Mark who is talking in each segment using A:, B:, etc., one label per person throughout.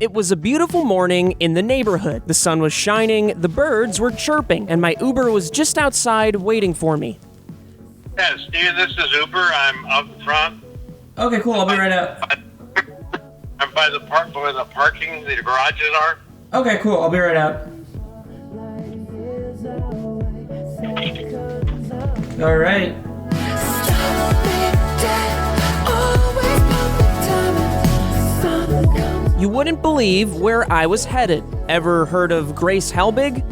A: It was a beautiful morning in the neighborhood. The sun was shining, the birds were chirping, and my Uber was just outside waiting for me.
B: Yeah, Steve, this is Uber. I'm up front.
A: Okay, cool. I'll be right out.
B: I'm by the where the parking, the garages are.
A: Okay, cool. I'll be right out. All right. You wouldn't believe where I was headed. Ever heard of Grace Helbig?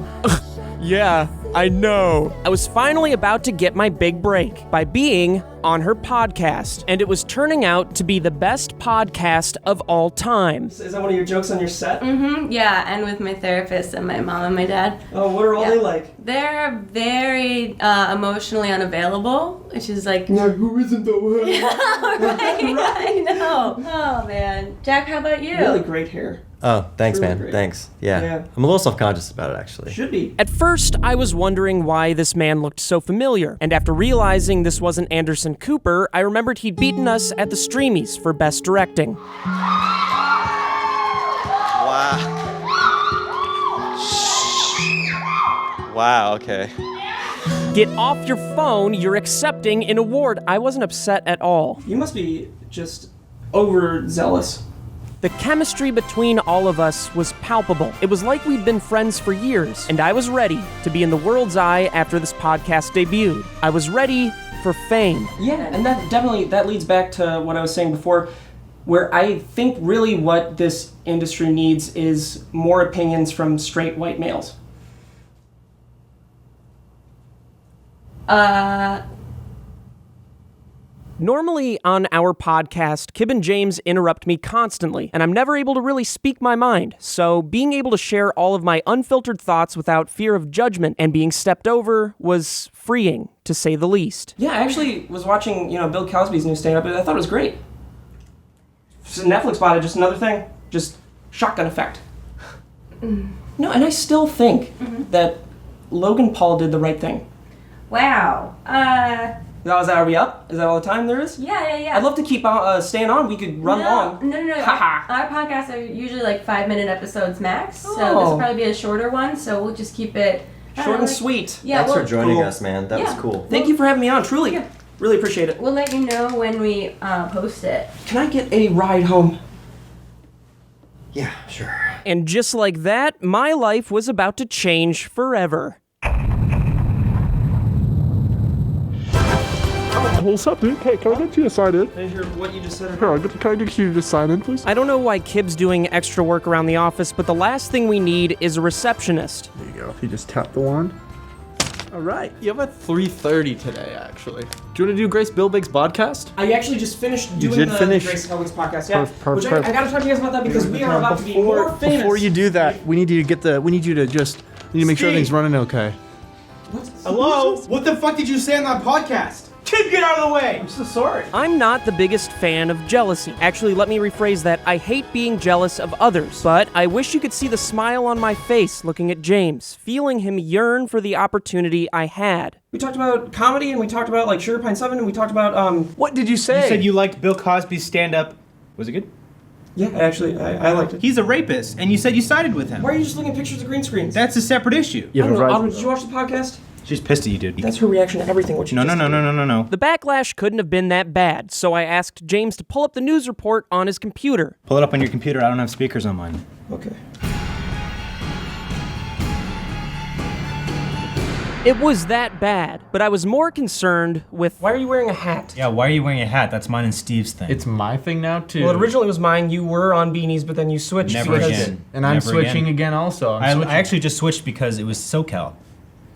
A: Yeah, I know. I was finally about to get my big break by being on her podcast, and it was turning out to be the best podcast of all time. Is that one of your jokes on your set?
C: Mm-hmm, yeah, and with my therapist and my mom and my dad.
A: Oh, what are all they like?
C: They're very emotionally unavailable, which is like...
A: Yeah, who isn't though?
C: Yeah, right, I know. Oh, man. Jack, how about you?
A: Really great hair.
D: Oh, thanks,
A: Really
D: man.
A: great.
D: Thanks. Yeah.
A: Yeah.
D: I'm a little self-conscious about it, actually.
A: Should be. At first, I was wondering why this man looked so familiar, and after realizing this wasn't Anderson Cooper, I remembered he'd beaten us at the Streamies for Best Directing.
D: Wow. Wow, okay.
A: Get off your phone, you're accepting an award. I wasn't upset at all. You must be just overzealous. The chemistry between all of us was palpable. It was like we'd been friends for years, and I was ready to be in the world's eye after this podcast debuted. I was ready for fame. Yeah, and that leads back to what I was saying before, where I think really what this industry needs is more opinions from straight white males. Normally on our podcast, Kib and James interrupt me constantly, and I'm never able to really speak my mind, so being able to share all of my unfiltered thoughts without fear of judgment and being stepped over was freeing, to say the least. Yeah, I actually was watching, Bill Cosby's new stand-up, and I thought it was great. Netflix bought it, just another thing. Just shotgun effect. No, and I still think that Logan Paul did the right thing.
C: Wow.
A: Are we up? Is that all the time there is?
C: Yeah.
A: I'd love to keep staying on. We could run long.
C: No. Our podcasts are usually like 5-minute episodes max, so this will
A: Oh.
C: probably be a shorter one, so we'll just keep it...
A: Short and sweet.
C: Yeah,
D: Thanks for joining
A: Cool.
D: us, man. That was cool.
A: Thank you for having me on, truly.
C: Yeah.
A: Really appreciate it.
C: We'll let you know when we post it.
A: Can I get a ride home?
D: Yeah, sure.
A: And just like that, my life was about to change forever.
E: What's up, dude? Hey, can I get you to sign in?
A: Did I hear what you just said?
E: Here, can I get you to sign in, please?
A: I don't know why Kib's doing extra work around the office, but the last thing we need is a receptionist.
E: There you go. You just tap the wand.
F: All right. You have a 3:30 today, actually. Do you want to do Grace Bilbig's podcast?
A: I actually just finished doing
E: did
A: the
E: finish?
A: Grace Helbig's podcast, yeah.
E: Perfect.
A: Which I gotta talk to you guys about that because we are about to be more famous.
F: Before you do that, we need you to make sure
E: Steve.
F: everything's running okay.
G: Hello? What the fuck did you say on that podcast? Kid, get out of the way!
A: I'm so sorry. I'm not the biggest fan of jealousy. Actually, let me rephrase that. I hate being jealous of others, but I wish you could see the smile on my face looking at James, feeling him yearn for the opportunity I had. We talked about comedy, and we talked about, like, Sugar Pine 7, and we talked about,
F: What did you say?
G: You said you liked Bill Cosby's stand-up. Was it good?
A: Yeah, actually, I liked it.
G: He's a rapist, and you said you sided with him.
A: Why are you just looking at pictures of green screens?
G: That's a separate issue.
F: You have a right.
A: Did you watch the podcast?
G: She's pissed at you, dude.
A: That's her reaction to everything, what you
G: No.
A: just did.
G: The
A: The backlash couldn't have been that bad, so I asked James to pull up the news report on his computer.
G: Pull it up on your computer. I don't have speakers on mine.
A: Okay. It was that bad, but I was more concerned with... Why are you wearing a hat?
G: Yeah, why are you wearing a hat? That's mine and Steve's thing.
F: It's my thing now, too.
A: Well, originally it was mine. You were on beanies, but then you switched.
G: Never
A: because-
G: again.
F: And I'm
G: Never
F: switching again also.
G: I actually just switched because it was SoCal.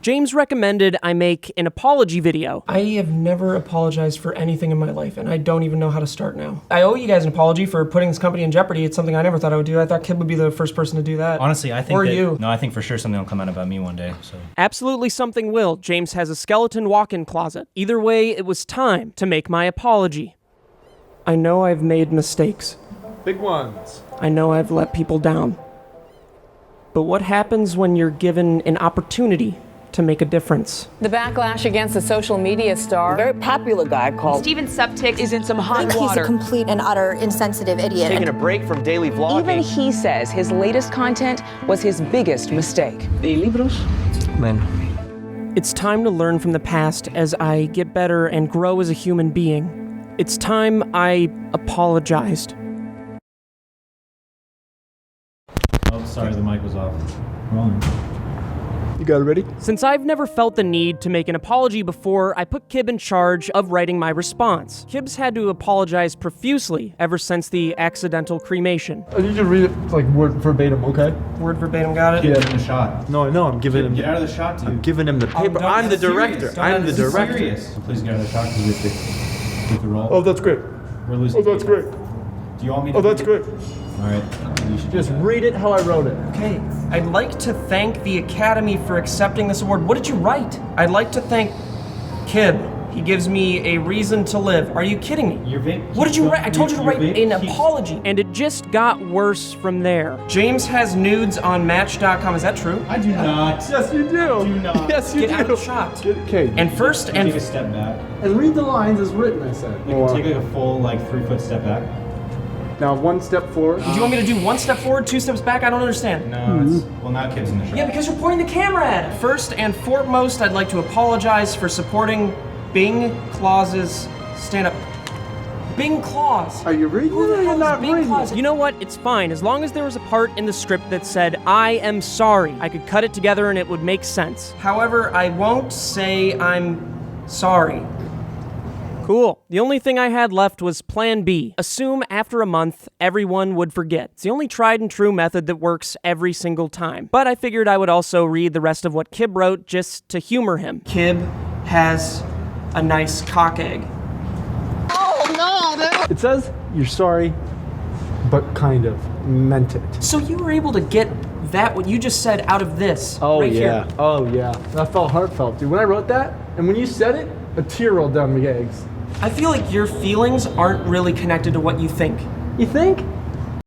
A: James recommended I make an apology video. I have never apologized for anything in my life, and I don't even know how to start now. I owe you guys an apology for putting this company in jeopardy. It's something I never thought I would do. I thought Kib would be the first person to do that.
G: Honestly, I think
A: Or you.
G: No, I think for sure something will come out about me one day, so...
A: Absolutely something will. James has a skeleton walk-in closet. Either way, it was time to make my apology. I know I've made mistakes.
E: Big ones.
A: I know I've let people down. But what happens when you're given an opportunity to make a difference.
H: The backlash against the social media star.
I: Very popular guy called
J: Steven Septic is in some hot water.
K: He's a complete and utter insensitive idiot.
L: Taking a break from daily vlogging.
H: Even he says his latest content was his biggest mistake.
A: It's time to learn from the past as I get better and grow as a human being. It's time I apologized.
M: Oh, sorry, the mic was off. Rolling.
E: You got it ready?
A: Since I've never felt the need to make an apology before, I put Kib in charge of writing my response. Kib's had to apologize profusely ever since the accidental cremation.
E: I need you to read it like word verbatim, okay?
A: Word verbatim, got it?
M: Get in the shot.
E: No, I know. I'm giving him.
M: Get out of the shot, dude.
E: I'm giving him the paper. I'm the director. I'm the director.
M: Serious. Please get out of the shot because we have to roll.
E: Oh, that's great.
M: We're losing.
E: Oh, that's great.
M: Do you want me to?
E: Oh, that's great.
M: All right. You should
E: Just read it how I wrote it.
A: Okay, I'd like to thank the Academy for accepting this award. What did you write? I'd like to thank Kib. He gives me a reason to live. Are you kidding me?
M: Your vape.
A: What did you write? I told you to
M: Your
A: write
M: vape
A: an
M: keeps-
A: apology. And it just got worse from there. James has nudes on Match.com. Is that true?
M: I do not.
E: Yes, you do.
M: Do not.
E: Yes, you
A: Get
E: do.
A: out of the shot.
E: Okay.
A: And first
M: Take
A: and
M: a step back.
E: And read the lines as written, I said.
M: Take like a full 3-foot step back.
E: Now, one step forward.
A: do you want me to do one step forward, 2 steps back? I don't understand.
M: No, it's well now Kib's in the shot.
A: Yeah, because you're pointing the camera at it. First and foremost, I'd like to apologize for supporting Bing Claus's stand-up. Bing Claus.
E: Are you reading
A: Who
E: it
A: the
E: or
A: hell
E: you're
A: is
E: not
A: Bing
E: reading
A: Claus?
E: it?
A: You know what? It's fine. As long as there was a part in the script that said, I am sorry. I could cut it together and it would make sense. However, I won't say I'm sorry. Cool. The only thing I had left was plan B. Assume after a month, everyone would forget. It's the only tried and true method that works every single time. But I figured I would also read the rest of what Kib wrote just to humor him. Kib has a nice cock egg.
E: It says you're sorry, but kind of meant it.
A: So you were able to get that, what you just said, out of this.
E: Oh
A: right
E: yeah.
A: Here.
E: Oh yeah. That felt heartfelt, dude. When I wrote that, and when you said it, a tear rolled down my eggs.
A: I feel like your feelings aren't really connected to what you think.
E: You think?